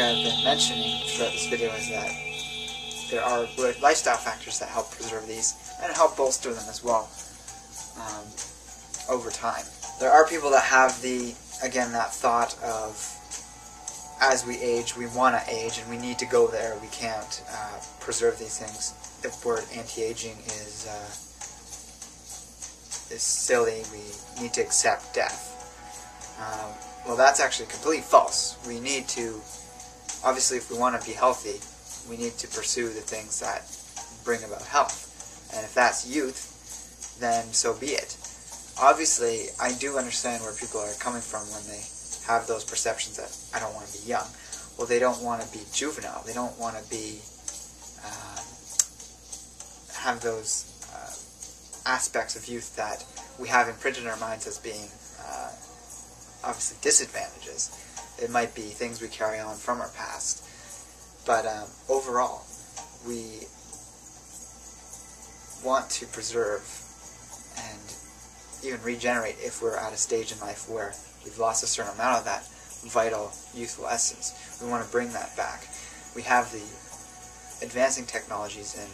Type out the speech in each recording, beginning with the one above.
I've been mentioning throughout this video, is that there are lifestyle factors that help preserve these and help bolster them as well over time. There are people that have again, that thought of, as we age, we want to age and we need to go there. We can't preserve these things. The word anti-aging is silly. We need to accept death. Well, that's actually completely false. We need to, obviously, if we want to be healthy, we need to pursue the things that bring about health. And if that's youth, then so be it. Obviously, I do understand where people are coming from when they have those perceptions that I don't want to be young. Well, they don't want to be juvenile. They don't want to be have those aspects of youth that we have imprinted in our minds as being obviously disadvantages. It might be things we carry on from our past. But overall, we want to preserve and even regenerate if we're at a stage in life where we've lost a certain amount of that vital, youthful essence. We want to bring that back. We have the advancing technologies in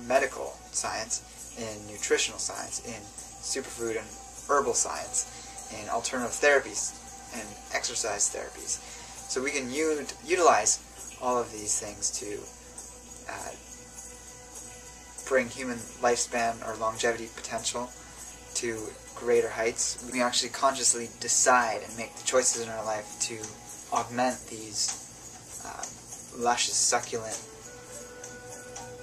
medical science, in nutritional science, in superfood and herbal science, in alternative therapies and exercise therapies. So we can utilize all of these things to bring human lifespan or longevity potential to greater heights. We can actually consciously decide and make the choices in our life to augment these luscious, succulent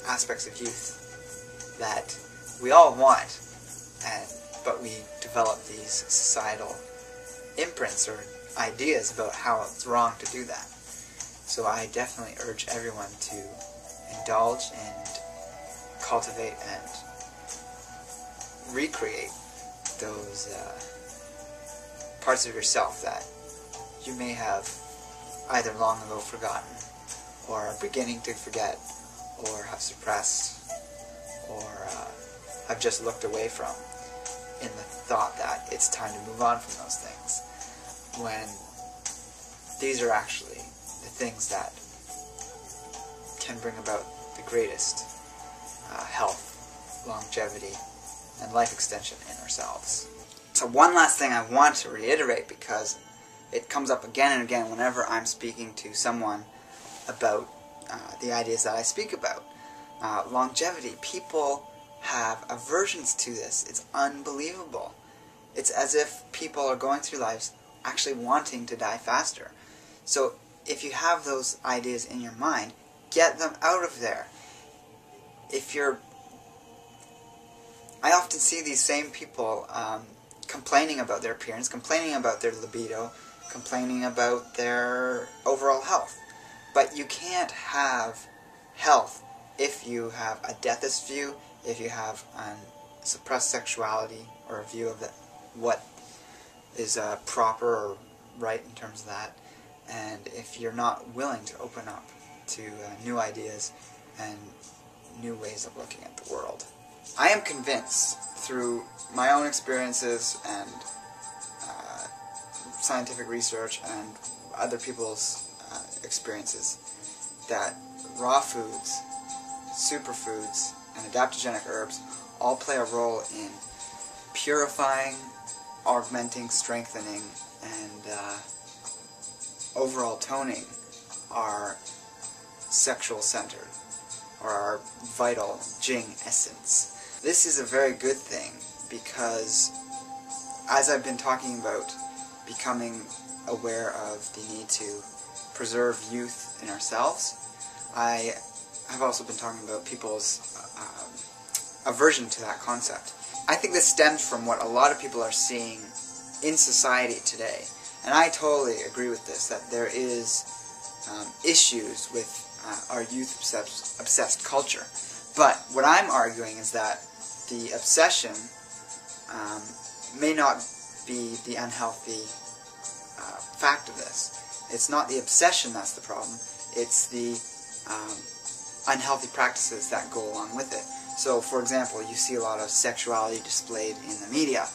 aspects of youth that we all want, but we develop these societal imprints or ideas about how it's wrong to do that. So I definitely urge everyone to indulge and cultivate and recreate those parts of yourself that you may have either long ago forgotten, or are beginning to forget, or have suppressed, or have just looked away from, in the thought that it's time to move on from those things, when these are actually the things that can bring about the greatest health, longevity, and life extension in ourselves. So one last thing I want to reiterate, because it comes up again and again whenever I'm speaking to someone about the ideas that I speak about. Longevity. People have aversions to this. It's unbelievable. It's as if people are going through lives actually wanting to die faster. So if you have those ideas in your mind, get them out of there. I often see these same people complaining about their appearance, complaining about their libido, complaining about their overall health. But you can't have health if you have a deathist view, if you have a suppressed sexuality, or a view of what is proper or right in terms of that, and if you're not willing to open up to new ideas and new ways of looking at the world. I am convinced, through my own experiences and scientific research and other people's experiences, that raw foods, superfoods, and adaptogenic herbs all play a role in purifying, augmenting, strengthening, and overall toning our sexual center, or our vital Jing essence. This is a very good thing, because as I've been talking about becoming aware of the need to preserve youth in ourselves, I have also been talking about people's aversion to that concept. I think this stems from what a lot of people are seeing in society today, and I totally agree with this, that there is issues with our youth-obsessed culture. But what I'm arguing is that the obsession may not be the unhealthy fact of this. It's not the obsession that's the problem, it's the unhealthy practices that go along with it. So, for example, you see a lot of sexuality displayed in the media,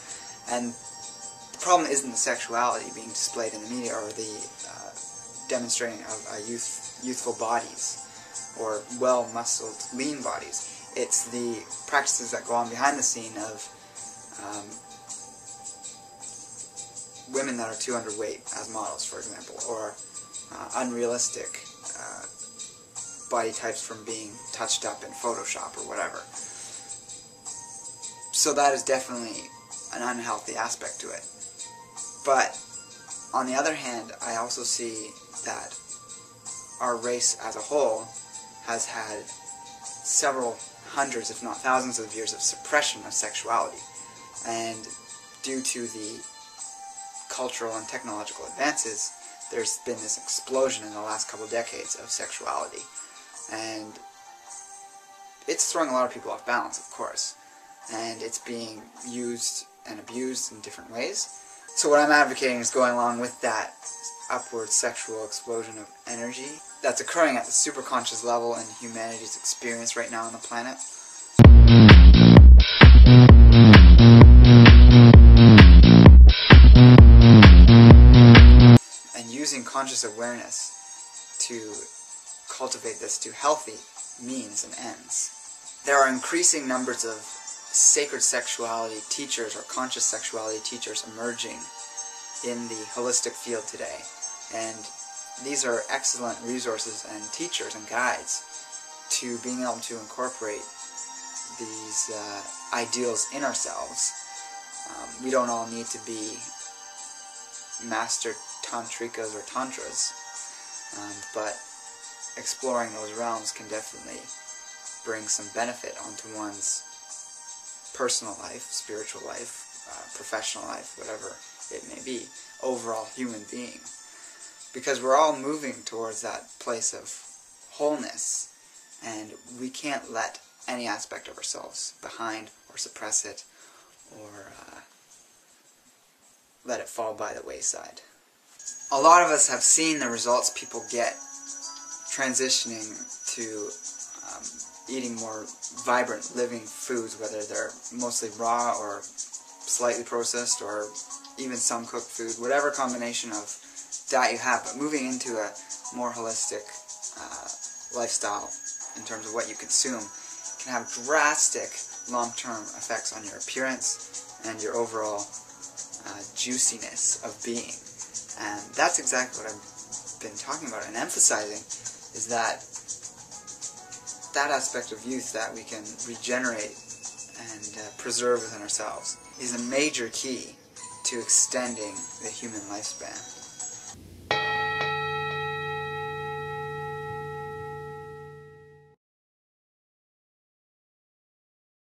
and the problem isn't the sexuality being displayed in the media, or the demonstrating of youthful bodies or well-muscled, lean bodies. It's the practices that go on behind the scene of women that are too underweight as models, for example, or unrealistic body types from being touched up in Photoshop or whatever. So that is definitely an unhealthy aspect to it. But on the other hand, I also see that our race as a whole has had several hundreds, if not thousands of years of suppression of sexuality. And due to the cultural and technological advances, there's been this explosion in the last couple of decades of sexuality. And it's throwing a lot of people off balance, of course. And it's being used and abused in different ways. So what I'm advocating is going along with that upward sexual explosion of energy that's occurring at the superconscious level in humanity's experience right now on the planet. And using conscious awareness to cultivate this to healthy means and ends. There are increasing numbers of sacred sexuality teachers or conscious sexuality teachers emerging in the holistic field today. And these are excellent resources and teachers and guides to being able to incorporate these ideals in ourselves. We don't all need to be master tantrikas or tantras, but exploring those realms can definitely bring some benefit onto one's personal life, spiritual life, professional life, whatever it may be, overall human being. Because we're all moving towards that place of wholeness, and we can't let any aspect of ourselves behind or suppress it or let it fall by the wayside. A lot of us have seen the results people get transitioning to eating more vibrant, living foods, whether they're mostly raw or slightly processed or even some cooked food, whatever combination of diet you have, but moving into a more holistic lifestyle in terms of what you consume can have drastic long-term effects on your appearance and your overall juiciness of being. And that's exactly what I've been talking about and emphasizing, is that aspect of youth that we can regenerate and preserve within ourselves is a major key to extending the human lifespan.